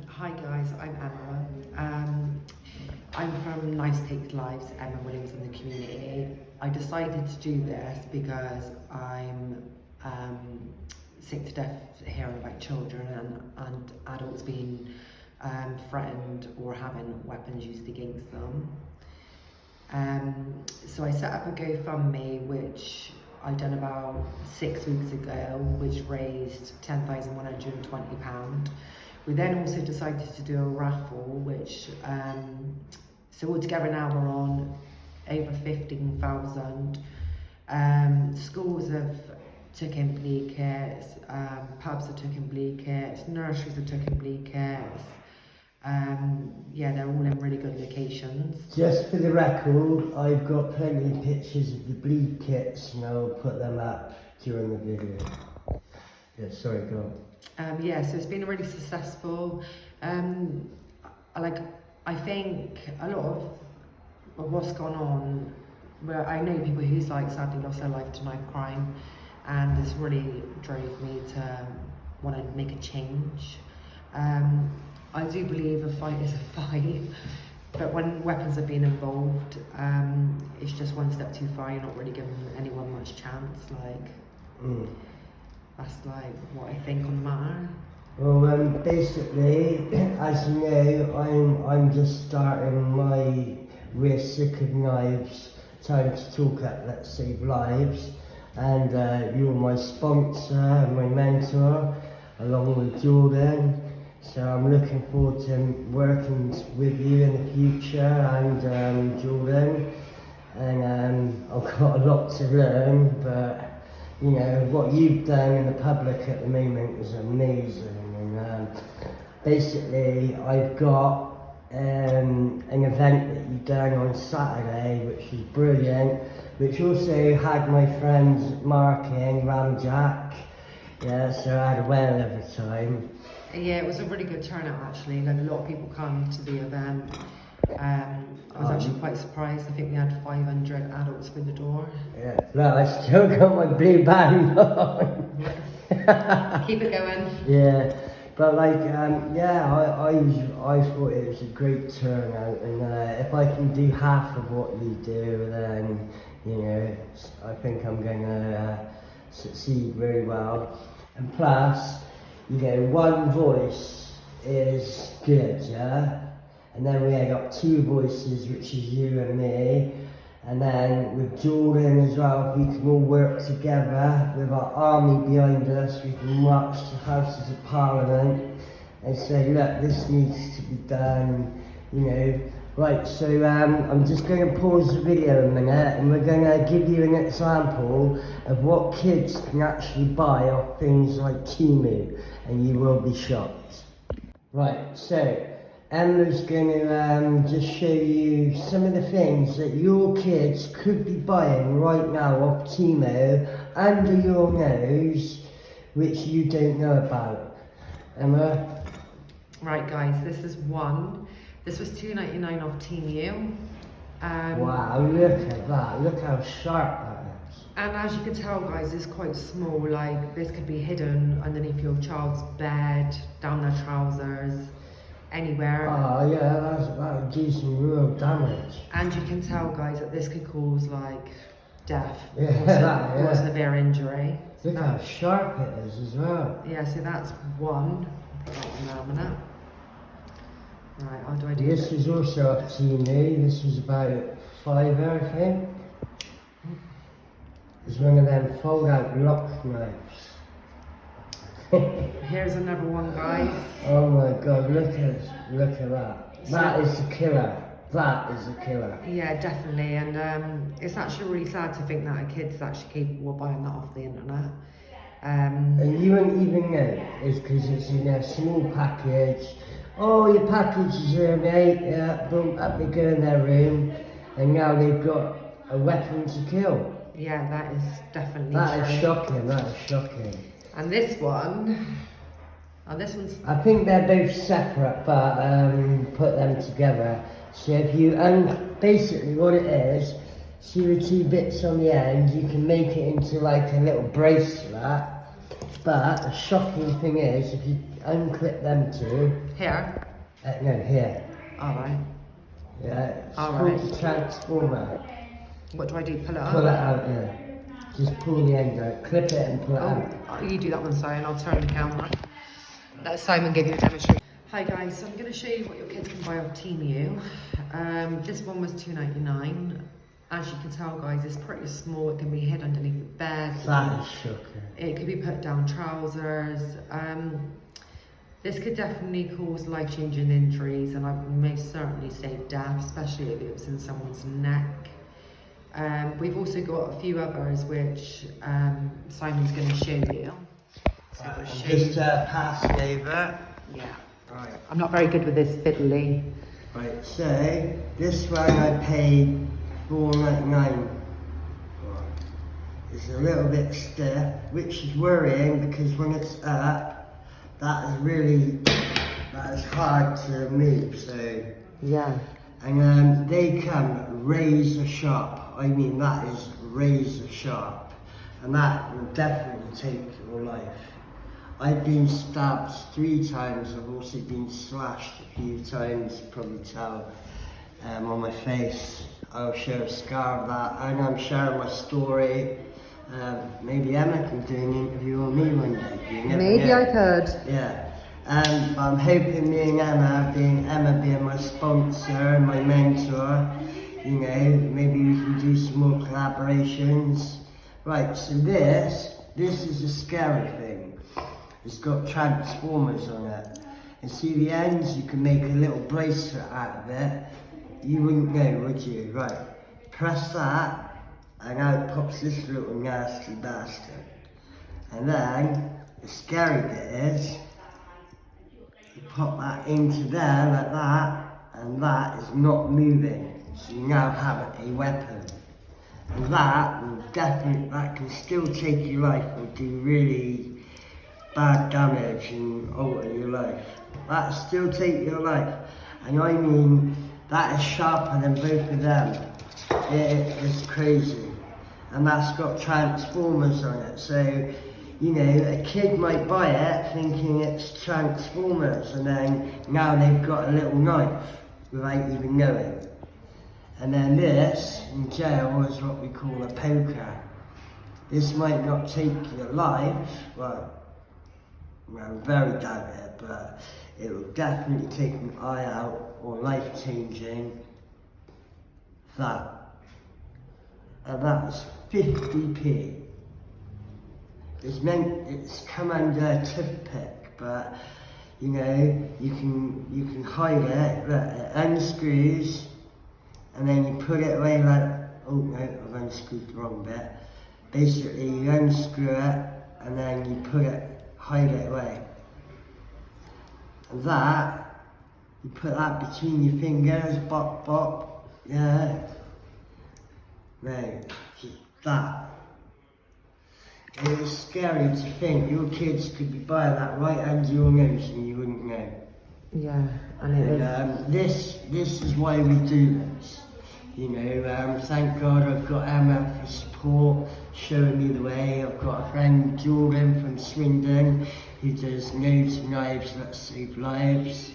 Hi guys, I'm Emma. I'm from Nice Take Lives, Emma Williams in the community. I decided to do this because I'm sick to death hearing about children and adults being threatened or having weapons used against them. So I set up a GoFundMe which I done about 6 weeks ago, which raised £10,120. We then also decided to do a raffle, which so altogether now we're on over 15,000. Schools have took in bleed kits, pubs have took in bleed kits, nurseries have took in bleed kits. Yeah, they're all in really good locations. Just for the record, I've got plenty of pictures of the bleed kits and I'll put them up during the video. Yeah, sorry, go on. Yeah, so it's been really successful. I think a lot of what's gone on, where I know people who's sadly lost their life to knife crime, and this really drove me to want to make a change. I do believe a fight is a fight, but when weapons have been involved, it's just one step too far. You're not really giving anyone much chance. That's what I think on the matter. Well, basically, as you know, I'm just starting my We're Sick of Knives Time to Talk at Let's Save Lives, and you're my sponsor, my mentor, along with Jordan. So I'm looking forward to working with you in the future, and Jordan. And I've got a lot to learn, but you know what you've done in the public at the moment is amazing. And basically, I've got an event that you've done on Saturday, which was brilliant, which also had my friends Mark and Ramjack. Yeah, so I had a whale every time. Yeah, it was a really good turnout actually. A lot of people come to the event. I was actually quite surprised. I think we had 500 adults through the door. Yeah, no, I still got my blue band on. Keep it going. Yeah, but yeah, I thought it was a great turnout, and if I can do half of what you do, then you know, I think I'm going to succeed very well. And plus, you know, one voice is good, yeah? And then we got two voices, which is you and me. And then with Jordan as well, if we can all work together with our army behind us, we can march to Houses of Parliament and say, look, this needs to be done, you know. Right, so I'm just going to pause the video a minute, and we're going to give you an example of what kids can actually buy off things like Temu, and you will be shocked. Right, so Emma's going to just show you some of the things that your kids could be buying right now off Temu under your nose, which you don't know about. Emma? Right guys, this is one. This was $2.99 off Temu. Wow, look at that. Look how sharp that is. And as you can tell guys, it's quite small. This could be hidden underneath your child's bed, down their trousers, anywhere. Oh yeah, that would do some real damage. And you can tell guys that this could cause death Yeah, or severe injury. Look how sharp it is as well. Yeah, so that's one. Put that one down a minute. Right, how do I do this? This is also off Temu. This was about £5, I think. It's one of them fold-out lock knives. Here's another one, guys. Oh my god, look at that. That is a killer. That is a killer. Yeah, definitely. And it's actually really sad to think that a kid's actually capable of buying that off the internet. And you won't even know. It's because it's in a small package. Oh, your package is here, mate. Yeah, boom, up they go in their room. And now they've got a weapon to kill. Yeah, that is definitely That true. is shocking, that is shocking. And this one, this one's... I think they're both separate, but put them together. So if you, and basically what it is, see the two bits on the end, you can make it into a little bracelet. But the shocking thing is, if you unclip them two. Here. No, here. Alright. Yeah, it's All called right. the transformer. What do I do? Pull it up? Pull it out, yeah. Just pull the end out, clip it and pull it out. Oh, you do that one, Simon. I'll turn the camera. Let Simon give you a demonstration. Hi guys, so I'm going to show you what your kids can buy off Temu. This one was $2.99. As you can tell, guys, it's pretty small. It can be hid underneath the bed. That is shocking. It could be put down trousers. This could definitely cause life-changing injuries, and I would most certainly say death, especially if it was in someone's neck. We've also got a few others which Simon's going to show you. So we'll show you. Just pass it over. Yeah. Right. I'm not very good with this fiddly. Right, so this one I paid $4.99 for. It's a little bit stiff, which is worrying because when it's up, that is hard to move. So Yeah. and they come razor sharp. I mean, that is razor sharp, and that will definitely take your life. I've been stabbed 3 times. I've also been slashed a few times. You probably tell on my face. I'll show a scar of that, and I'm sharing my story. Maybe Emma can do an interview on me one day. You never Maybe know. I could. Yeah. I'm hoping me and Emma being my sponsor and my mentor, you know, maybe we can do some more collaborations. Right, so this is a scary thing. It's got transformers on it. And see the ends, you can make a little bracelet out of it. You wouldn't know, would you? Right, press that, and out pops this little nasty bastard. And then, the scary bit is, you pop that into there like that, and that is not moving. So you now have a weapon. And that can still take your life or do really bad damage and alter your life. That still take your life. And I mean, that is sharper than both of them. It is crazy. And that's got transformers on it. So, you know, a kid might buy it thinking it's transformers, and then now they've got a little knife without even knowing. And then this, in jail, is what we call a poker. This might not take your life, well, I very doubt it, but it will definitely take an eye out or life-changing. That. And that's 50p. It's come under a toothpick, but you know, you can hide it. Look, it unscrews, and then you put it away like, oh no, I've unscrewed the wrong bit. Basically, you unscrew it, and then you hide it away. And that, you put that between your fingers, bop, bop, yeah. No, that. It is scary to think your kids could be buying that right under your nose and you wouldn't know. Yeah, and it is. This is why we do this. You know, thank God I've got Emma for support, showing me the way. I've got a friend, Jordan from Swindon, who does Nose to Knives That Save Lives.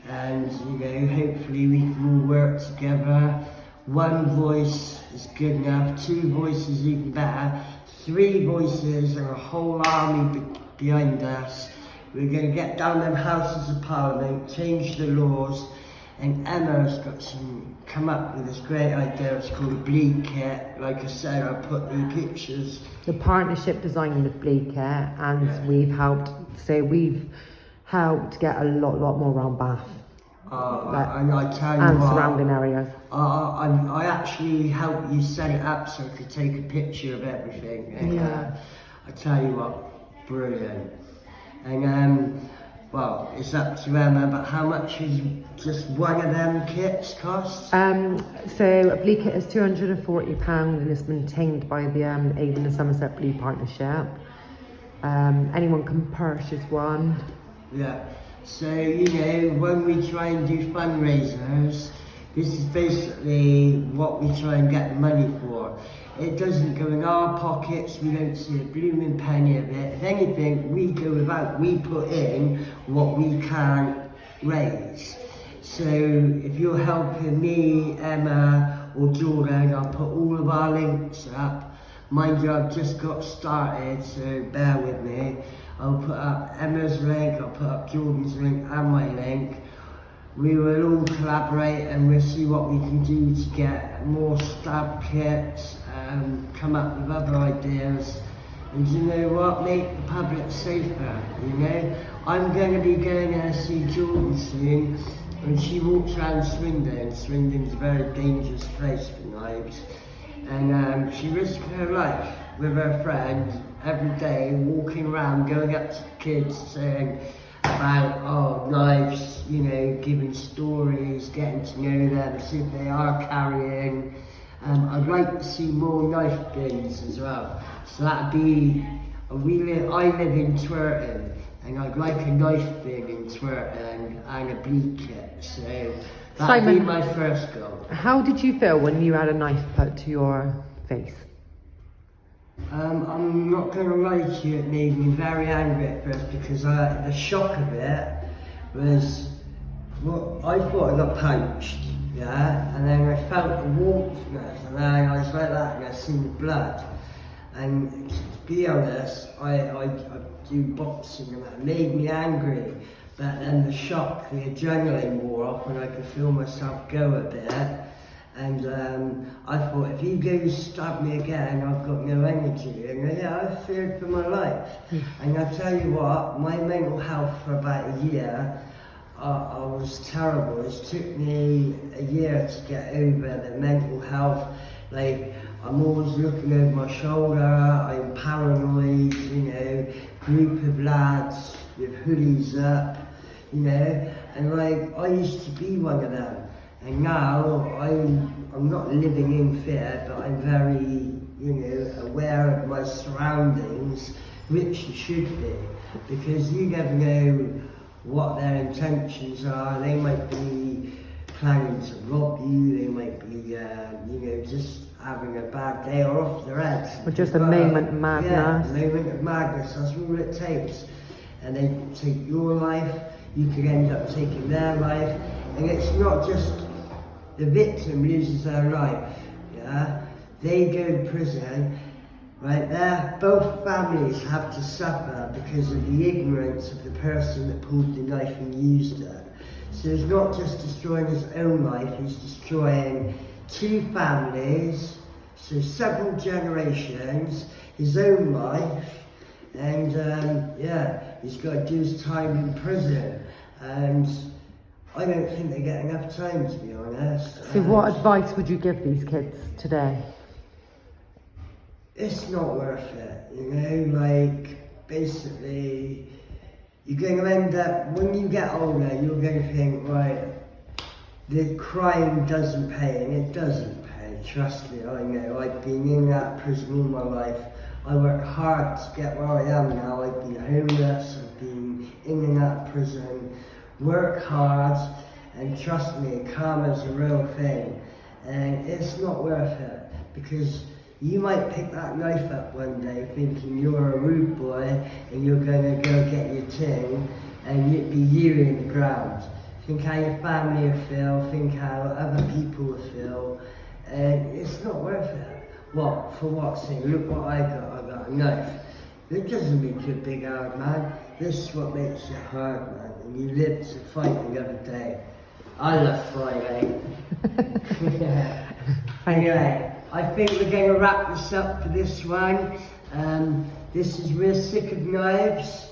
And, you know, hopefully we can all work together. 1 voice is good enough, 2 voices even better, 3 voices and a whole army behind us. We're going to get down them Houses of Parliament, change the laws, and Emma's come up with this great idea. It's called a bleed kit. Like I said, I put the pictures. The partnership design with Bleed Care, and we've helped get a lot more around Bath. And I tell you and what, surrounding areas. I actually helped you set it up so I could take a picture of everything. And, I tell you what, brilliant. And well, it's up to Emma, but how much is just one of them kits cost? So a Bleed kit is £240 and it's maintained by the Avon and Somerset Bleed Partnership. Anyone can purchase one. Yeah. So, you know, when we try and do fundraisers, This is basically what we try and get the money for. It doesn't go in our pockets, we don't see a blooming penny of it. If anything, we go without, we put in what we can't raise. So if you're helping me, Emma or Jordan, I'll put all of our links up. Mind you, I've just got started, so bear with me. I'll put up Emma's link, I'll put up Jordan's link and my link. We will all collaborate and we'll see what we can do to get more stab kits, come up with other ideas. And you know what, make the public safer, you know? I'm going to be going to see Jordan soon, and she walks around Swindon. Swindon's a very dangerous place for knives. And she risked her life with her friend every day, walking around, going up to kids saying about, knives, you know, giving stories, getting to know them, see if they are carrying. I'd like to see more knife bins as well. So that'd be, I live in Twerton, and I'd like a knife bin in Twerton and a bleed kit. So that'd be my first goal. How did you feel when you had a knife put to your face? I'm not going to lie to you, it made me very angry at first because the shock of it was, well, I thought I got punched, yeah, and then I felt the warmthness, and then I was like that and I seen the blood. And to be honest, I do boxing and that made me angry, but then the shock, the adrenaline wore off and I could feel myself go a bit. And I thought, if he goes stab me again, I've got no energy. And yeah, I feared for my life. And I tell you what, my mental health for about a year, I was terrible. It took me a year to get over the mental health. Like, I'm always looking over my shoulder, I'm paranoid, you know, group of lads with hoodies up, you know, and like, I used to be one of them. And now I'm not living in fear, but I'm very, you know, aware of my surroundings, which you should be, because you never know what their intentions are. They might be planning to rob you, they might be, you know, just having a bad day or off their heads. Or just a moment of madness. Yeah, a moment of madness, that's all it takes. And they take your life, you could end up taking their life, and it's not just the victim loses their life, yeah? They go to prison, right there, both families have to suffer because of the ignorance of the person that pulled the knife and used it. So he's not just destroying his own life, he's destroying 2 families, so several generations, his own life, and yeah, he's got to do his time in prison. And I don't think they get enough time, to be honest. So what advice would you give these kids today? It's not worth it, you know, like, basically, you're going to end up, when you get older, you're going to think, right, the crime doesn't pay, and it doesn't pay, trust me, I know. I've been in that prison all my life. I worked hard to get where I am now. I've been homeless, I've been in and out of prison. Work hard, and trust me, karma's a real thing, and it's not worth it, because you might pick that knife up one day thinking you're a rude boy and you're going to go get your tin, and it'd be you in the ground. Think how your family will feel, think how other people will feel, and it's not worth it. What? For what sake? Look what I got a knife. It doesn't make you a big hard man. This is what makes you hard, man. And you live to fight another day. I love Friday. Yeah. Anyway, I think we're going to wrap this up for this one. This is We're Sick of Knives.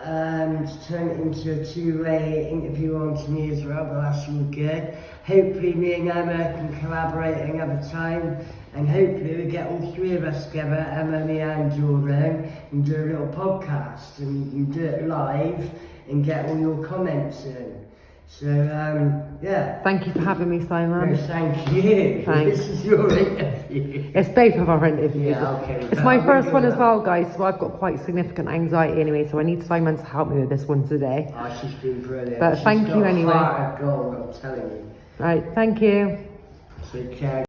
To turn it into a 2-way interview on to me as well, but that's all good. Hopefully me and Emma can collaborate another time, and hopefully we get all 3 of us together, Emma, me and Jordan, and do a little podcast, and we can do it live and get all your comments in. So, yeah. Thank you for having me, Simon. No, thank you. Thanks. This is your interview. It's both of our interviews. Yeah, okay. It's my first one as well, guys, so I've got quite significant anxiety anyway, so I need Simon to help me with this one today. Oh, she's been brilliant. But thank you anyway. She's got a heart of gold, I'm telling you. Right, thank you. Take care.